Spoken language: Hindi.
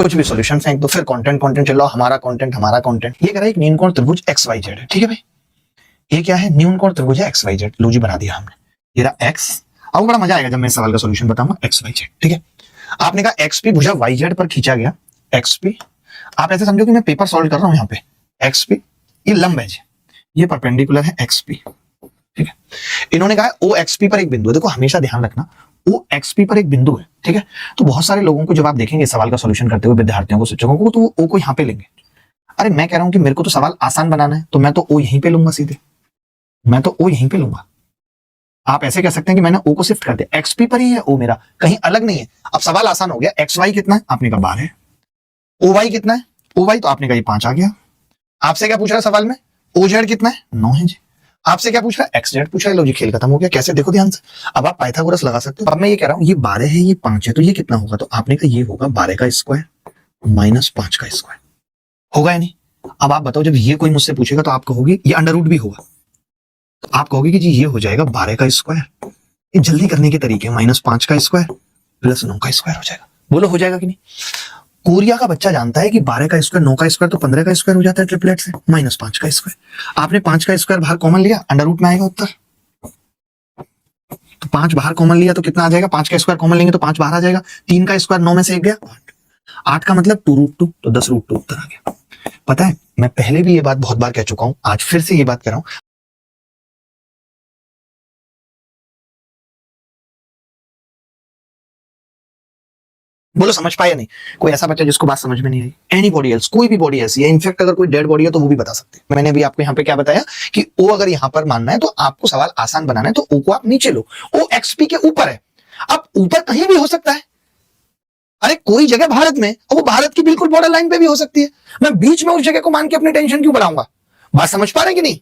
कुछ भी सॉल्यूशन फेंक दो, फिर कंटेंट कंटेंट चलो, हमारा कंटेंट। ये कह रहा है एक न्यूनकोण त्रिभुज XYZ है, ठीक है भाई। ये क्या है? न्यूनकोण त्रिभुज है XYZ। लो जी बना दिया हमने। ये रहा x। अब बड़ा मजा आएगा जब मैं सवाल का सॉल्यूशन बताऊंगा। XYZ, ठीक है। आपने कहा XP भुजा YZ पर खींचा गया। XP, आप ऐसे समझो कि मैं पेपर सॉल्व कर रहा हूं यहाँ पे। XP ये लंब है, ये परपेंडिकुलर है XP, ठीक है। इन्होंने कहा OXP पर एक बिंदु है। देखो हमेशा ध्यान रखना, OXP पर एक बिंदु है, ठीक है। तो बहुत सारे लोगों को जब आप देखेंगे सवाल का सॉल्यूशन करते हुए, विद्यार्थियों को, शिक्षकों को, तो वो O को यहाँ पे लेंगे। अरे मैं कह रहा हूं कि मेरे को तो सवाल आसान बनाना है, तो मैं तो O यहीं पे लूंगा सीधे, मैं तो O यहीं पे लूंगा। आप ऐसे कह सकते हैं कि मैंने O को शिफ्ट कर दिया, XP पर ही है O मेरा, कहीं अलग नहीं है। अब सवाल आसान हो गया। XY कितना है? आपने कहा 12 है। OY कितना है? OY तो आपने कहा ये 5 आ गया। आपसे क्या पूछ रहा है सवाल में? OZ कितना है? 9 है जी। आपसे क्या पूछ रहा है? XZ पूछ रहा है। लो जी खेल खत्म हो गया। कैसे? देखो ध्यान से। अब आप पाइथागोरस लगा सकते हो। अब मैं ये कह रहा हूं ये 12 है, ये 5 है, तो ये कितना होगा? तो आपने कहा ये होगा 12 का स्क्वायर माइनस 5 का स्क्वायर। होगा या नहीं? अब आप बताओ, जब ये कोई मुझसे पूछेगा तो आप कहोगे ये अंडर रूट भी होगा, तो आप कहोगे कि जी ये हो जाएगा 12 का स्क्वायर। ये जल्दी करने के तरीके, -5 का स्क्वायर प्लस 9 का स्क्वायर हो जाएगा। बोलो हो जाएगा कि नहीं? कोरिया का बच्चा जानता है कि 12 का स्क्वायर 9 का स्क्वायर तो 15 का स्क्वायर हो जाता है ट्रिपलेट से, -5 का स्क्वायर। आपने 5 का स्क्वायर बाहर कॉमन लिया, अंडर रूट में आएगा उत्तर। तो 5 बाहर कॉमन लिया तो कितना आ जाएगा? 5 का स्क्वायर कॉमन लेंगे तो 5 बाहर आ जाएगा। 3 का स्क्वायर 9 में से 1 गया 8। 8 का मतलब 2√2, तो 10√2 उत्तर आ गया। पता है मैं पहले भी ये बात बहुत बार कह चुका हूं, आज फिर से ये बात कर रहा हूं। बोलो समझ पाया नहीं? कोई ऐसा बच्चा जिसको बात समझ में नहीं आई? एनीबॉडी एल्स, कोई भी बॉडी ऐसी है, इनफैक्ट अगर कोई डेड बॉडी है तो वो भी बता सकते हैं। मैंने भी आपको यहाँ पे क्या बताया कि O अगर यहाँ पर मानना है तो आपको सवाल आसान बनाना है, तो O को आप नीचे लो। O XP के ऊपर है। अब ऊपर कहीं भी हो सकता है। अरे कोई जगह भारत में, और वो भारत की बिल्कुल बॉर्डर लाइन पे भी हो सकती है। मैं बीच में उस जगह को मान के अपनी टेंशन क्यों बढ़ाऊंगा? बात समझ पा रहे हैं कि नहीं?